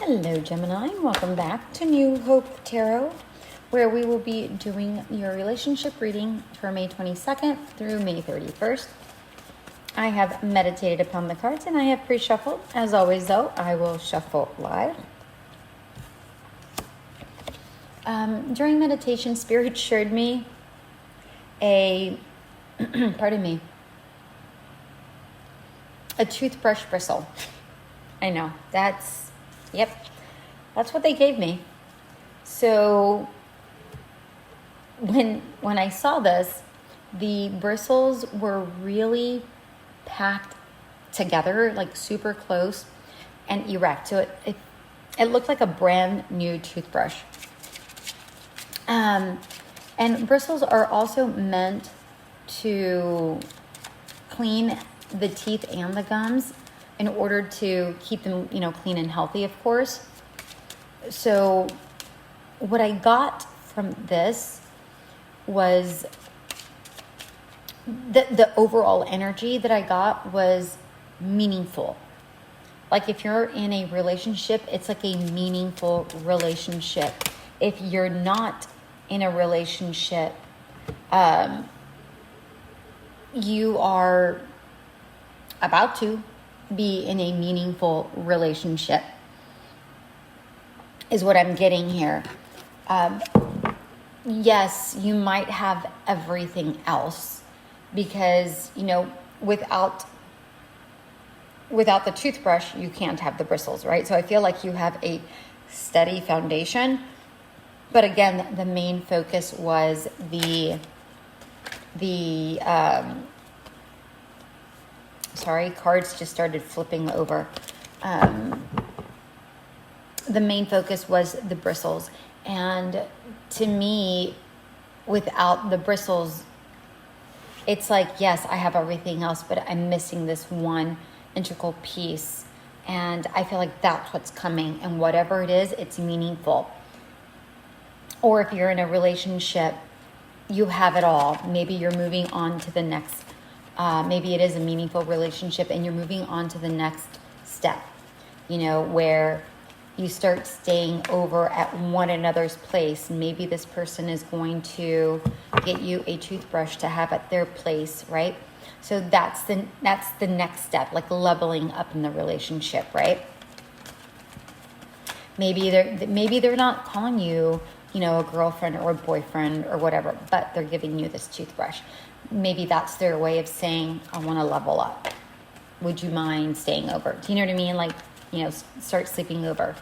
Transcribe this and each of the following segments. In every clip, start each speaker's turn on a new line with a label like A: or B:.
A: Hello, Gemini. Welcome back to New Hope Tarot, where we will be doing your relationship reading for May 22nd through May 31st. I have meditated upon the cards and I have pre-shuffled. As always, though, I will shuffle live. During meditation, Spirit showed me pardon me, a toothbrush bristle. I know, that's what they gave me. So when I saw this, the bristles were really packed together, like super close and erect. So it looked like a brand new toothbrush. And bristles are also meant to clean the teeth and the gums in order to keep them, clean and healthy, of course. So what I got from this was the overall energy that I got was meaningful. Like if you're in a relationship, it's like a meaningful relationship. If you're not in a relationship, you are about to be in a meaningful relationship is what I'm getting here. Yes, you might have everything else because, without the toothbrush, you can't have the bristles, right? So I feel like you have a steady foundation. But again, the main focus was cards just started flipping over. The main focus was the bristles. And to me, without the bristles, it's like, yes, I have everything else, but I'm missing this one integral piece. And I feel like that's what's coming. And whatever it is, it's meaningful. Or if you're in a relationship, you have it all. Maybe you're moving on to the next. Maybe it is a meaningful relationship and you're moving on to the next step, where you start staying over at one another's place. Maybe this person is going to get you a toothbrush to have at their place, right? So that's the next step, like leveling up in the relationship, right? Maybe they're not calling you, a girlfriend or a boyfriend or whatever, but they're giving you this toothbrush. Maybe that's their way of saying, I want to level up. Would you mind staying over? Do you know what I mean? Like, start sleeping over.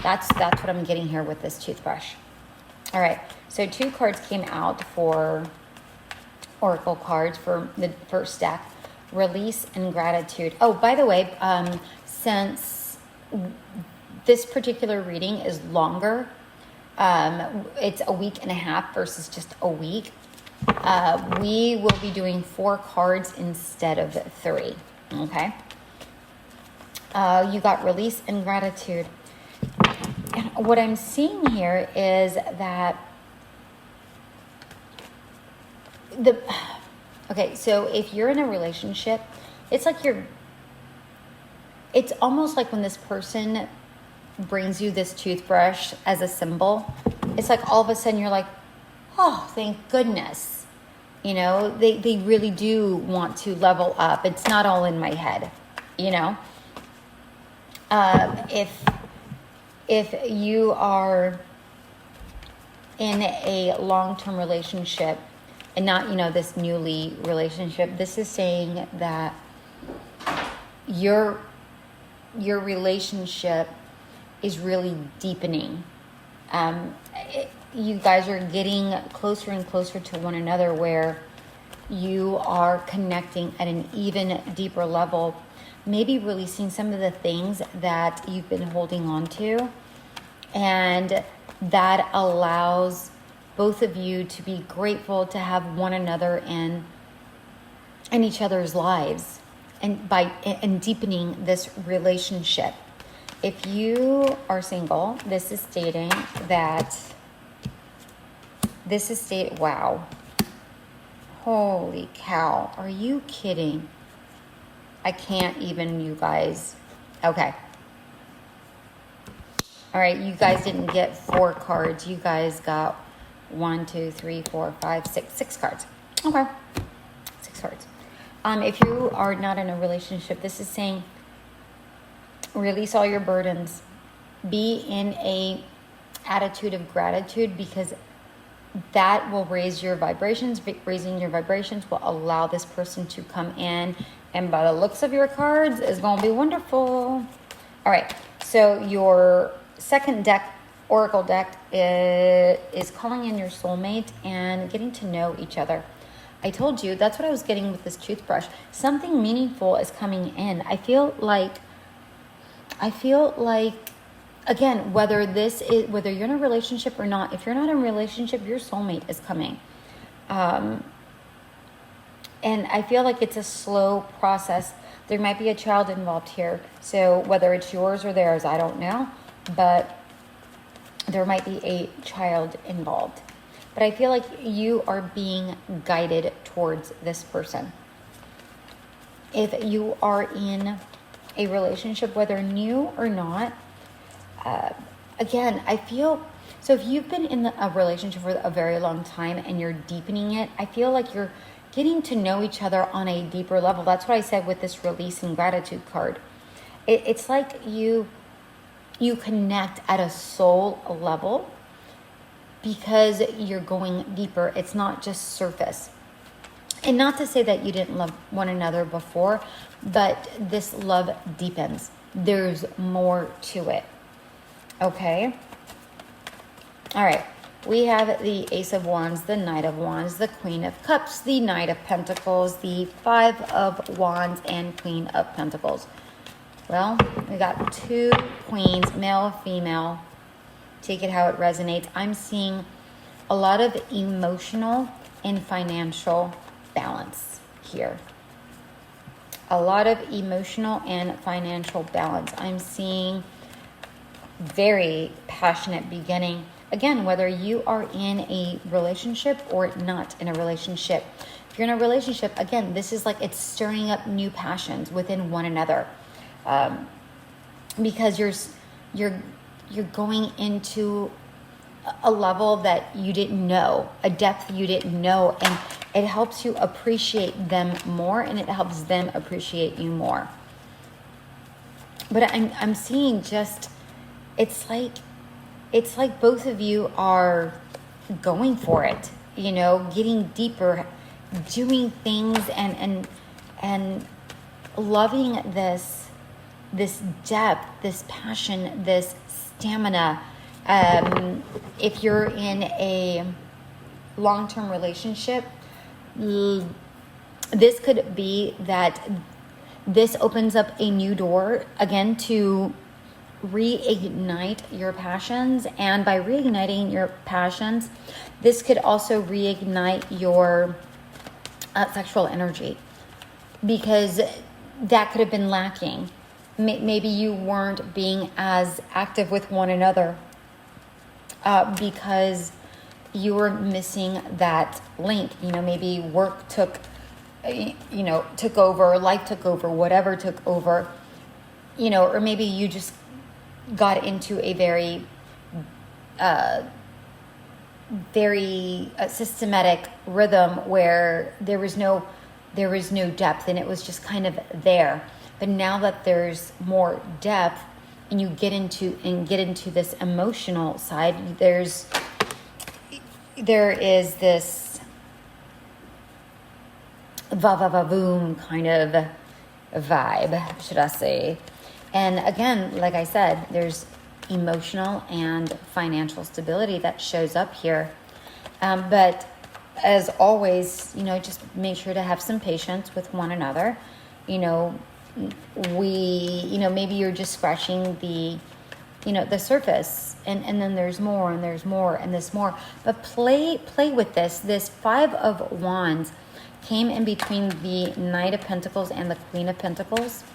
A: That's what I'm getting here with this toothbrush. All right. So 2 cards came out for Oracle cards for the first deck. Release and gratitude. Oh, by the way, since this particular reading is longer, it's a week and a half versus just a week. We will be doing 4 cards instead of 3. Okay. You got release and gratitude. And what I'm seeing here is that so if you're in a relationship, it's almost like when this person brings you this toothbrush as a symbol, it's like all of a sudden you're like, oh, thank goodness. They really do want to level up. It's not all in my head, If you are in a long-term relationship and not, this newly relationship, this is saying that your relationship is really deepening. You guys are getting closer and closer to one another where you are connecting at an even deeper level, maybe releasing some of the things that you've been holding on to. And that allows both of you to be grateful to have one another in each other's lives and deepening this relationship. If you are single, this is stating wow. Holy cow. Are you kidding? I can't even, you guys. Okay. All right, you guys didn't get 4 cards. You guys got 1, 2, 3, 4, 5, 6, 6 cards. Okay, 6 cards. If you are not in a relationship, this is saying release all your burdens. Be in a attitude of gratitude, because that will raise your vibrations. Raising your vibrations will allow this person to come in, and by the looks of your cards, is going to be wonderful. All right, so your second deck, Oracle deck, is calling in your soulmate and getting to know each other. I told you, that's what I was getting with this toothbrush. Something meaningful is coming in. I feel like, again, whether you're in a relationship or not, if you're not in a relationship, your soulmate is coming. And I feel like it's a slow process. There might be a child involved here. So whether it's yours or theirs, I don't know. But there might be a child involved. But I feel like you are being guided towards this person. If you are in a relationship, whether new or not, again, I feel, so if you've been in a relationship for a very long time and you're deepening it, I feel like you're getting to know each other on a deeper level. That's what I said with this release and gratitude card. It's like you connect at a soul level, because you're going deeper. It's not just surface. And not to say that you didn't love one another before, but this love deepens. There's more to it. Okay? All right. We have the Ace of Wands, the Knight of Wands, the Queen of Cups, the Knight of Pentacles, the Five of Wands, and Queen of Pentacles. Well, we got 2 queens, male, female. Take it how it resonates. I'm seeing a lot of emotional and financial balance here. A lot of emotional and financial balance. I'm seeing very passionate beginning. Again, whether you are in a relationship or not in a relationship. If you're in a relationship, again, this is like it's stirring up new passions within one another. Because you're going into a level that you didn't know, a depth you didn't know, and it helps you appreciate them more, and it helps them appreciate you more. But I'm seeing just, it's like both of you are going for it, you know, getting deeper, doing things and loving this depth, this passion, this stamina. If you're in a long-term relationship, this could be that this opens up a new door again to reignite your passions. And by reigniting your passions, this could also reignite your sexual energy, because that could have been lacking. Maybe you weren't being as active with one another because you were missing that link. You know, maybe work took over, life took over, whatever took over, you know, or maybe you just got into a very systematic rhythm where there was no depth, and it was just kind of there. But now that there's more depth, and you get into this emotional side, there is this va-va-va-boom kind of vibe, should I say. And again, like I said, there's emotional and financial stability that shows up here. But as always, you know, just make sure to have some patience with one another. You know, maybe you're just scratching the surface, and then there's more, and there's more, and there's more. But play with this. This Five of Wands came in between the Knight of Pentacles and the Queen of Pentacles.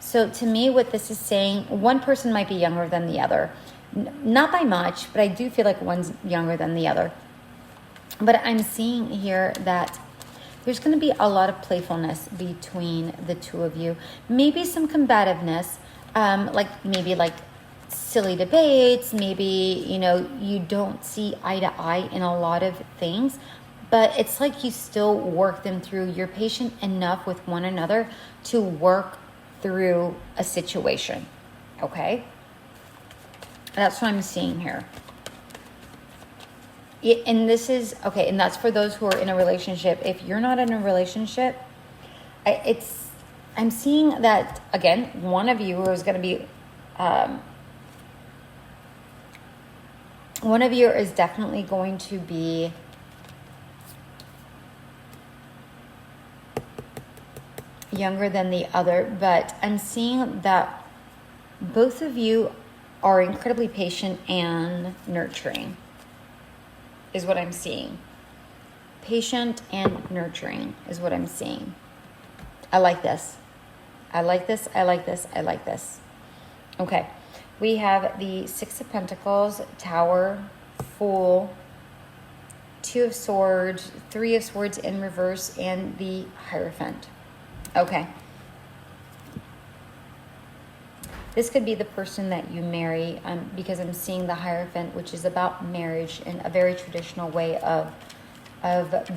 A: So to me, what this is saying, one person might be younger than the other. Not by much, but I do feel like one's younger than the other. But I'm seeing here that there's going to be a lot of playfulness between the two of you. Maybe some combativeness, like silly debates. Maybe, you don't see eye to eye in a lot of things, but it's like you still work them through. You're patient enough with one another to work through a situation. Okay? That's what I'm seeing here. And this is, okay, and that's for those who are in a relationship. If you're not in a relationship, I'm seeing that, again, one of you is going to be, one of you is definitely going to be younger than the other, but I'm seeing that both of you are incredibly patient and nurturing, is what I'm seeing. Patient and nurturing is what I'm seeing. I like this. I like this. I like this. I like this. Okay. We have the Six of Pentacles, Tower, Fool, Two of Swords, Three of Swords in reverse, and the Hierophant. Okay. This could be the person that you marry, because I'm seeing the Hierophant, which is about marriage in a very traditional way of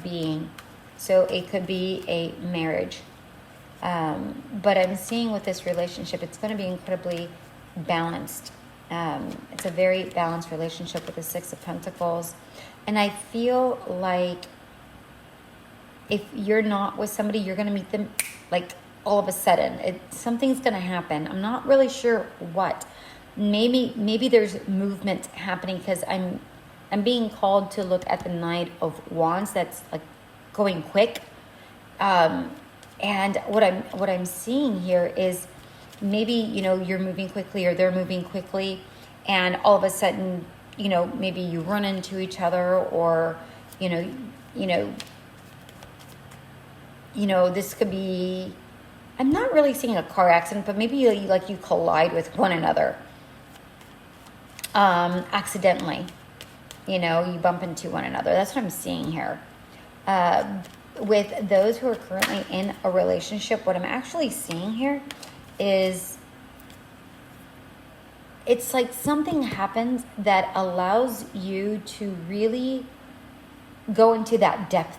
A: being. So it could be a marriage. But I'm seeing with this relationship, it's going to be incredibly balanced. It's a very balanced relationship with the Six of Pentacles. And I feel like if you're not with somebody, you're going to meet them like all of a sudden. Something's going to happen. I'm not really sure what. Maybe there's movement happening, because I'm being called to look at the Knight of Wands. That's like going quick. And what I'm seeing here is maybe, you're moving quickly or they're moving quickly, and all of a sudden, maybe you run into each other, or, this could be, I'm not really seeing a car accident, but maybe you collide with one another, accidentally, you bump into one another. That's what I'm seeing here. With those who are currently in a relationship, what I'm actually seeing here is it's like something happens that allows you to really go into that depth.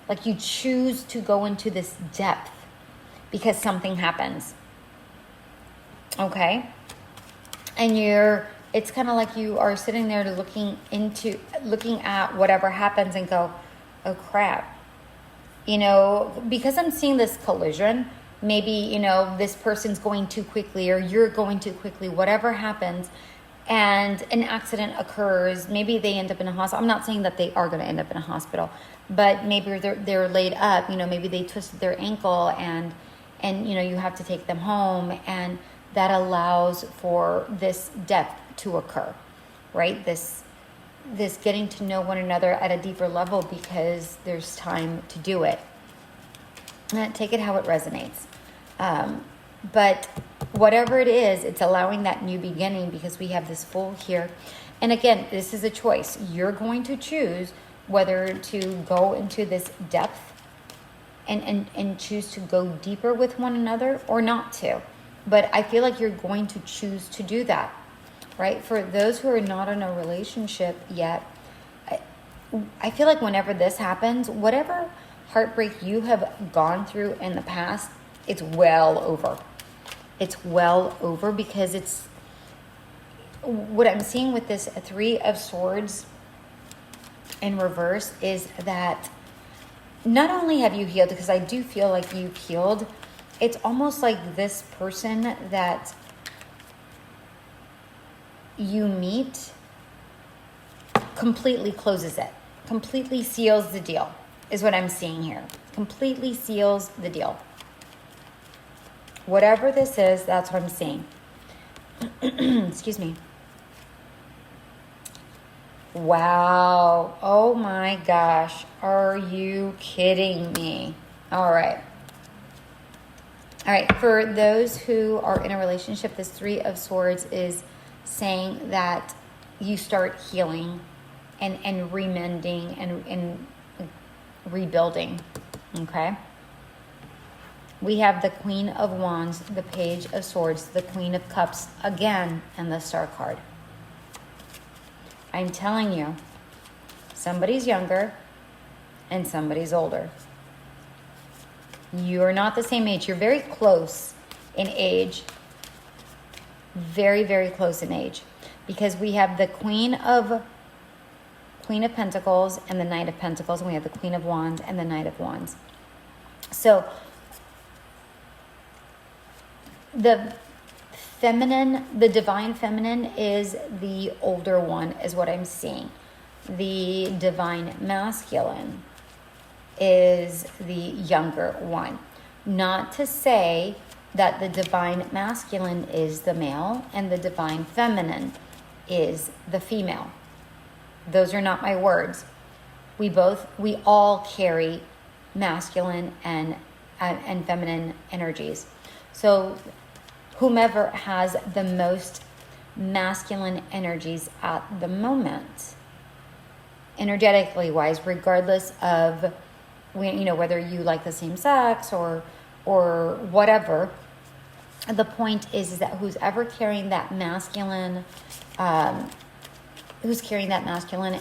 A: Like you choose to go into this depth because something happens. Okay? And it's kind of like you are sitting there looking at whatever happens and go, oh crap. Because I'm seeing this collision, maybe, this person's going too quickly or you're going too quickly, whatever happens, and an accident occurs. Maybe they end up in a hospital. I'm not saying that they are going to end up in a hospital, but maybe they're laid up, maybe they twisted their ankle and you have to take them home, and that allows for this depth to occur, right? This getting to know one another at a deeper level because there's time to do it. Take it how it resonates. But whatever it is, it's allowing that new beginning because we have this Fool here. And again, this is a choice. You're going to choose whether to go into this depth and choose to go deeper with one another or not to. But I feel like you're going to choose to do that. Right? For those who are not in a relationship yet, I feel like whenever this happens, whatever heartbreak you have gone through in the past, it's well over. It's well over because it's what I'm seeing with this Three of Swords in reverse is that not only have you healed, because I do feel like you've healed, it's almost like this person that you meet completely closes it, completely seals the deal, is what I'm seeing here. Completely seals the deal. Whatever this is, that's what I'm seeing. Excuse me. Wow. Oh my gosh. Are you kidding me? All right. All right. For those who are in a relationship, this Three of Swords is saying that you start healing and remending and rebuilding. Okay. We have the Queen of Wands, the Page of Swords, the Queen of Cups again, and the Star card. I'm telling you, somebody's younger and somebody's older. You're not the same age. You're very close in age. Very, very close in age. Because we have the Queen of Pentacles and the Knight of Pentacles, and we have the Queen of Wands and the Knight of Wands. So the divine feminine is the older one, is what I'm seeing. The divine masculine is the younger one. Not to say that the divine masculine is the male and the divine feminine is the female. Those are not my words. We all carry masculine and feminine energies. So whomever has the most masculine energies at the moment, energetically wise, regardless of whether you like the same sex or whatever, the point is that who's carrying that masculine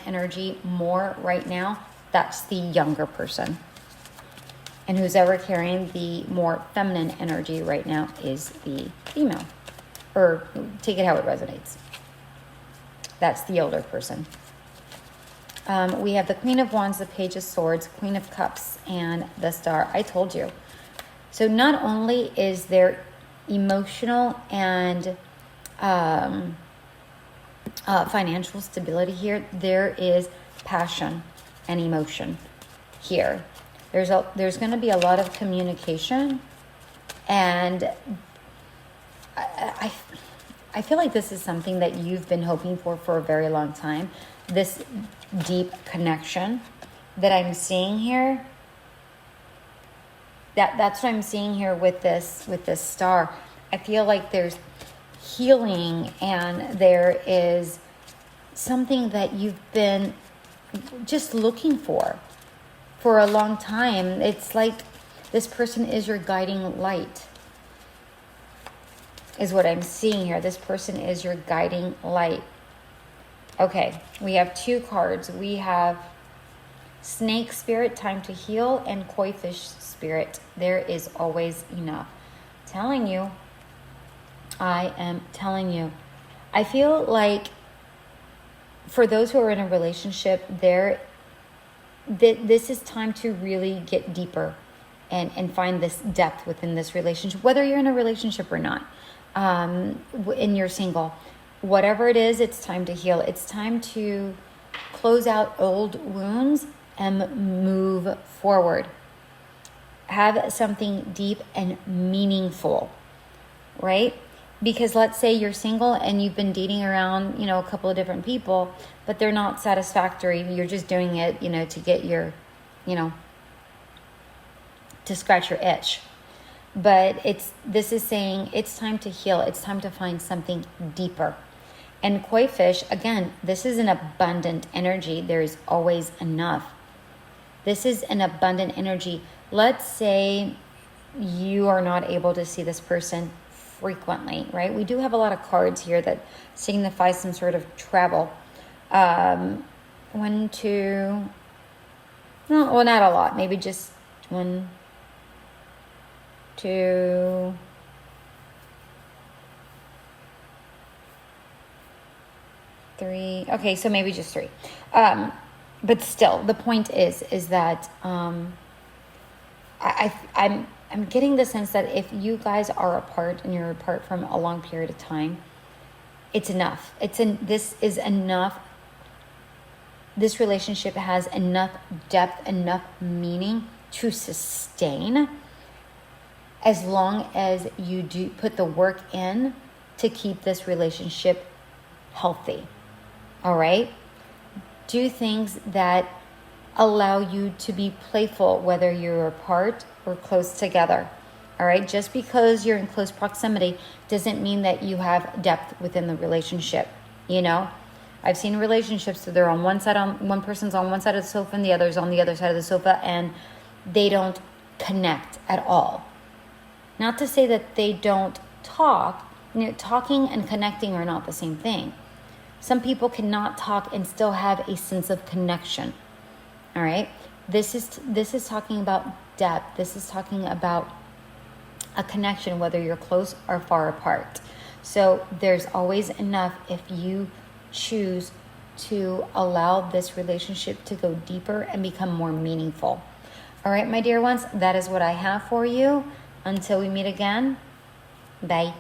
A: energy more right now, that's the younger person. And who's ever carrying the more feminine energy right now is the female. Or take it how it resonates. That's the older person. We have the Queen of Wands, the Page of Swords, Queen of Cups, and the Star. I told you. So not only is there emotional and financial stability here, there is passion and emotion here. There's going to be a lot of communication, and I feel like this is something that you've been hoping for a very long time. This deep connection that I'm seeing here. That's what I'm seeing here with this Star. I feel like there's healing, and there is something that you've been just looking for a long time. It's like this person is your guiding light, is what I'm seeing here. This person is your guiding light. Okay, we have two cards. We have Snake Spirit, Time to Heal, and Koi Fish Spirit, There is Always Enough. I am telling you. I feel like for those who are in a relationship, this is time to really get deeper and find this depth within this relationship, whether you're in a relationship or not, and you're single. Whatever it is, it's time to heal. It's time to close out old wounds and move forward. Have something deep and meaningful, right? Because let's say you're single and you've been dating around, a couple of different people, but they're not satisfactory. You're just doing it, to get your, to scratch your itch. But this is saying it's time to heal. It's time to find something deeper. And Koi Fish, again, this is an abundant energy. There is always enough. This is an abundant energy. Let's say you are not able to see this person frequently, right? We do have a lot of cards here that signify some sort of travel. Not a lot. Maybe just 1, 2, 3. Okay, so maybe just 3. But still, the point is that I'm getting the sense that if you guys are apart and you're apart from a long period of time, it's enough. This is enough. This relationship has enough depth, enough meaning to sustain, as long as you do put the work in to keep this relationship healthy. All right? Do things that allow you to be playful, whether you're apart or close together. All right? Just because you're in close proximity doesn't mean that you have depth within the relationship. I've seen relationships that they're on one person's on one side of the sofa and the other's on the other side of the sofa, and they don't connect at all. Not to say that they don't talk. Talking and connecting are not the same thing. Some people cannot talk and still have a sense of connection. All right? This is talking about depth. This is talking about a connection, whether you're close or far apart. So there's always enough if you choose to allow this relationship to go deeper and become more meaningful. All right, my dear ones, that is what I have for you. Until we meet again, bye.